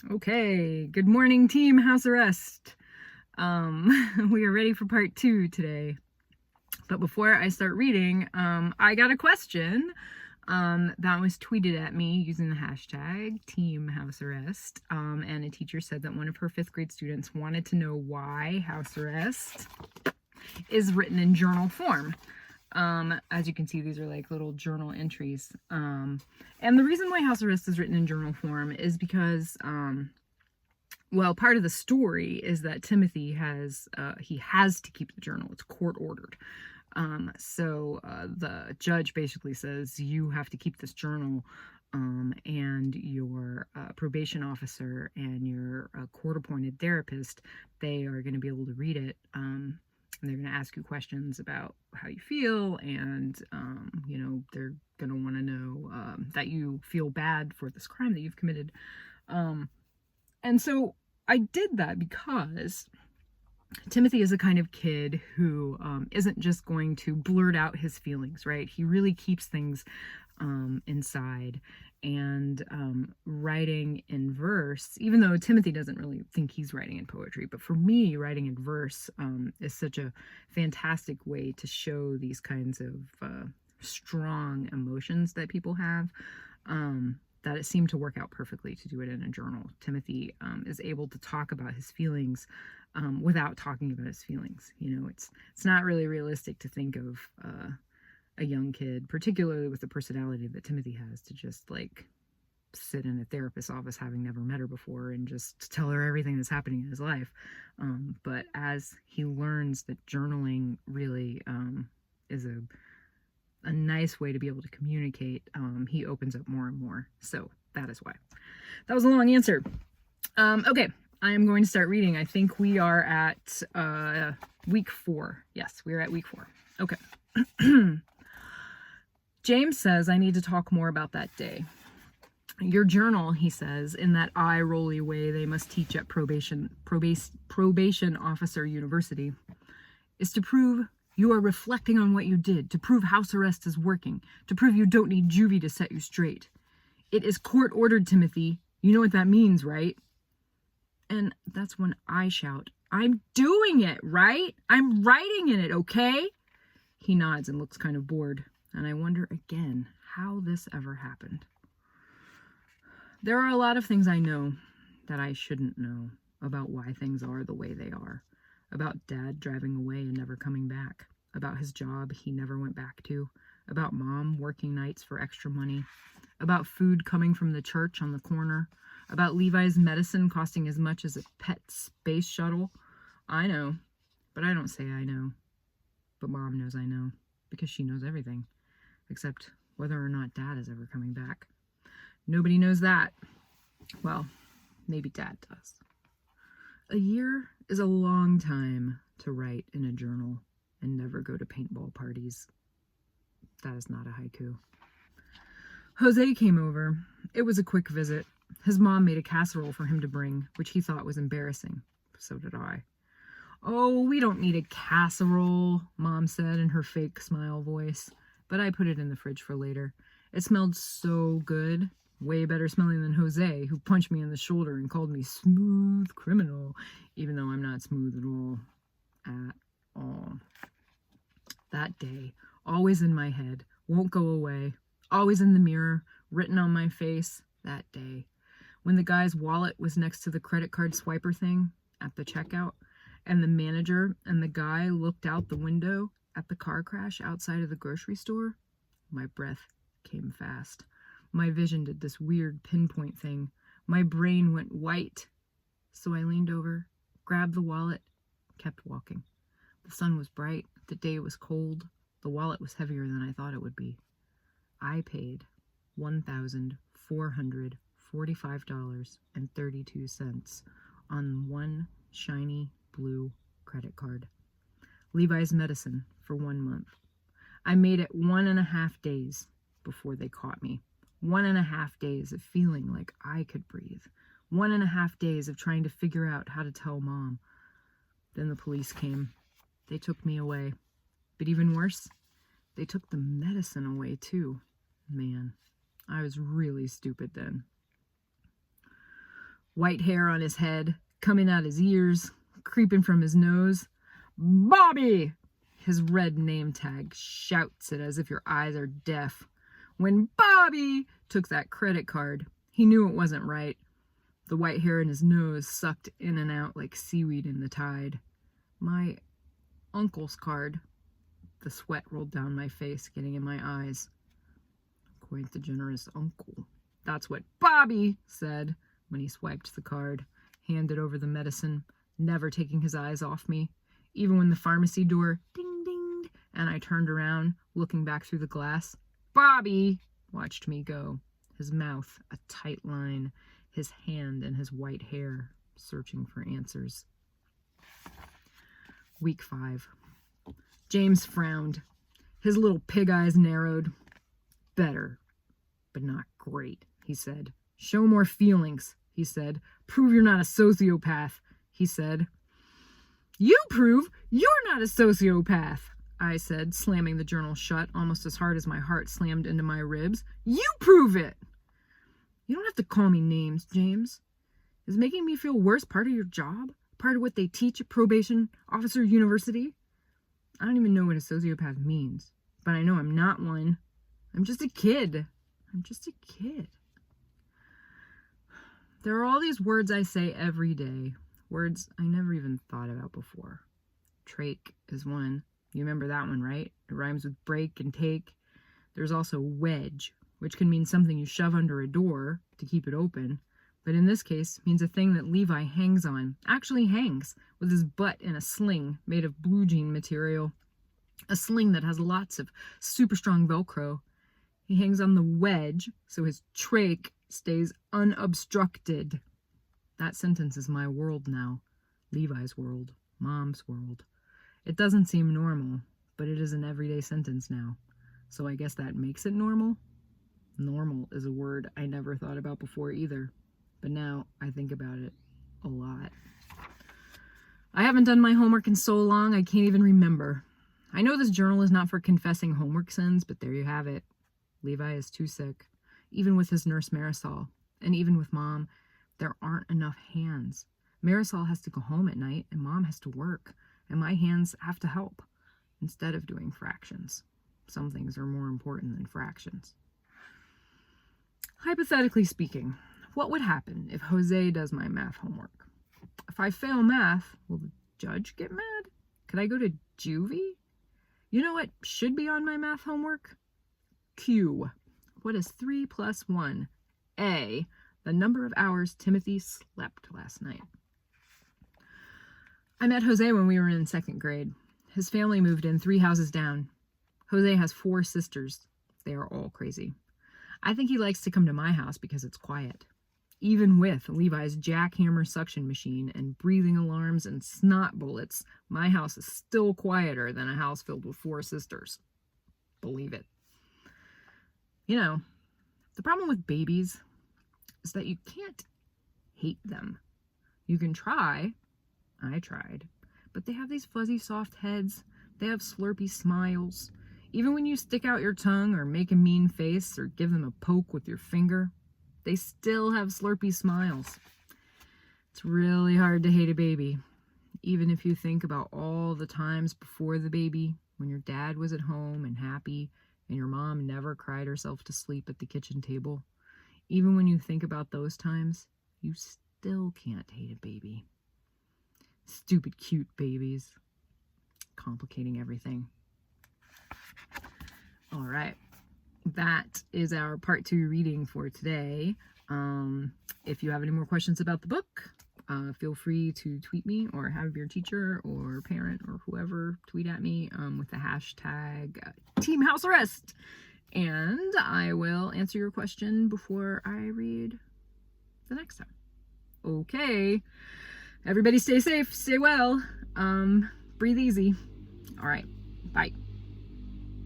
Okay, good morning, team House Arrest. We are ready for part 2 today. But before I start reading, I got a question that was tweeted at me using the hashtag Team House Arrest. And a teacher said that one of her 5th grade students wanted to know why house arrest is written in journal form. As you can see, these are like little journal entries. And the reason why house arrest is written in journal form is because, well, part of the story is that Timothy has to keep the journal. It's court ordered. So the judge basically says you have to keep this journal, and your probation officer and your court-appointed therapist, they are going to be able to read it. And they're going to ask you questions about how you feel, and they're going to want to know that you feel bad for this crime that you've committed. And so I did that because Timothy is the kind of kid who isn't just going to blurt out his feelings, right? He really keeps things inside. And writing in verse, even though Timothy doesn't really think he's writing in poetry, but for me, writing in verse is such a fantastic way to show these kinds of strong emotions that people have, that it seemed to work out perfectly to do it in a journal. Timothy is able to talk about his feelings without talking about his feelings. You know, it's not really realistic to think of a young kid, particularly with the personality that Timothy has, to just like sit in a therapist's office having never met her before and just tell her everything that's happening in his life. But as he learns that journaling really is a nice way to be able to communicate, he opens up more and more. So that is why. That was a long answer. Okay, I am going to start reading. I think we are at week 4. Yes, we are at week 4. Okay. James says I need to talk more about that day. Your journal, he says, in that eye-rolly way they must teach at probation officer university, is to prove you are reflecting on what you did, to prove house arrest is working, to prove you don't need juvie to set you straight. It is court-ordered, Timothy. You know what that means, right? And that's when I shout, I'm doing it, right? I'm writing in it, okay? He nods and looks kind of bored, and I wonder again how this ever happened. There are a lot of things I know that I shouldn't know about why things are the way they are, about Dad driving away and never coming back, about his job he never went back to, about Mom working nights for extra money, about food coming from the church on the corner, about Levi's medicine costing as much as a pet space shuttle. I know, but I don't say I know. But Mom knows I know, because she knows everything, except whether or not Dad is ever coming back. Nobody knows that. Well, maybe Dad does. A year is a long time to write in a journal and never go to paintball parties. That is not a haiku. Jose came over. It was a quick visit. His mom made a casserole for him to bring, which he thought was embarrassing. So did I. Oh, we don't need a casserole, Mom said in her fake smile voice, but I put it in the fridge for later. It smelled so good, way better smelling than Jose, who punched me in the shoulder and called me smooth criminal, even though I'm not smooth at all. At all. That day, always in my head, won't go away, always in the mirror, written on my face, that day. When the guy's wallet was next to the credit card swiper thing at the checkout, and the manager and the guy looked out the window at the car crash outside of the grocery store, my breath came fast. My vision did this weird pinpoint thing. My brain went white. So I leaned over, grabbed the wallet, kept walking. The sun was bright. The day was cold. The wallet was heavier than I thought it would be. I paid $1,445.32 on one shiny blue credit card. Levi's medicine for 1 month. I made it 1.5 days before they caught me. 1.5 days of feeling like I could breathe. 1.5 days of trying to figure out how to tell Mom. Then the police came. They took me away. But even worse, they took the medicine away too. Man, I was really stupid then. white hair on his head, coming out his ears, creeping from his nose. Bobby! His red name tag shouts it as if your eyes are deaf. When Bobby took that credit card, he knew it wasn't right. The white hair in his nose sucked in and out like seaweed in the tide. My uncle's card. The sweat rolled down my face, getting in my eyes. Quite the generous uncle. That's what Bobby said when he swiped the card, handed over the medicine, never taking his eyes off me, even when the pharmacy door ding-dinged and I turned around, looking back through the glass. Bobby watched me go, his mouth a tight line, his hand in his white hair, searching for answers. Week 5. James frowned. His little pig eyes narrowed. Better, but not great, he said. Show more feelings, he said. Prove you're not a sociopath, he said. You prove you're not a sociopath, I said, slamming the journal shut almost as hard as my heart slammed into my ribs. You prove it! You don't have to call me names, James. Is making me feel worse part of your job? Part of what they teach at Probation Officer University? I don't even know what a sociopath means, but I know I'm not one. I'm just a kid. I'm just a kid. There are all these words I say every day, words I never even thought about before. Trach is one. You remember that one, right? It rhymes with break and take. There's also wedge, which can mean something you shove under a door to keep it open, but in this case means a thing that Levi hangs on, actually hangs, with his butt in a sling made of blue jean material, a sling that has lots of super strong Velcro. He hangs on the wedge so his trach stays unobstructed. That sentence is my world now. Levi's world. Mom's world. It doesn't seem normal, but it is an everyday sentence now. So I guess that makes it normal? Normal is a word I never thought about before either, but now I think about it a lot. I haven't done my homework in so long I can't even remember. I know this journal is not for confessing homework sins, but there you have it. Levi is too sick, even with his nurse Marisol, and even with Mom. There aren't enough hands. Marisol has to go home at night, and Mom has to work, and my hands have to help, instead of doing fractions. Some things are more important than fractions. Hypothetically speaking, what would happen if Jose does my math homework? If I fail math, will the judge get mad? Could I go to juvie? You know what should be on my math homework? Q. What is 3 plus 1? A. The number of hours Timothy slept last night. I met Jose when we were in 2nd grade. His family moved in 3 houses down. Jose has 4 sisters. They are all crazy. I think he likes to come to my house because it's quiet. Even with Levi's jackhammer suction machine and breathing alarms and snot bullets, my house is still quieter than a house filled with 4 sisters. Believe it. You know, the problem with babies is that you can't hate them. You can try. I tried. But they have these fuzzy soft heads. They have slurpy smiles. Even when you stick out your tongue or make a mean face or give them a poke with your finger, they still have slurpy smiles. It's really hard to hate a baby, even if you think about all the times before the baby when your dad was at home and happy and your mom never cried herself to sleep at the kitchen table. Even when you think about those times, you still can't hate a baby. Stupid cute babies. Complicating everything. All right. That is our part 2 reading for today. If you have any more questions about the book, feel free to tweet me or have your teacher or parent or whoever tweet at me with the hashtag Team House Arrest. And I will answer your question before I read the next time. Okay. Everybody stay safe, stay well, breathe easy. All right. Bye.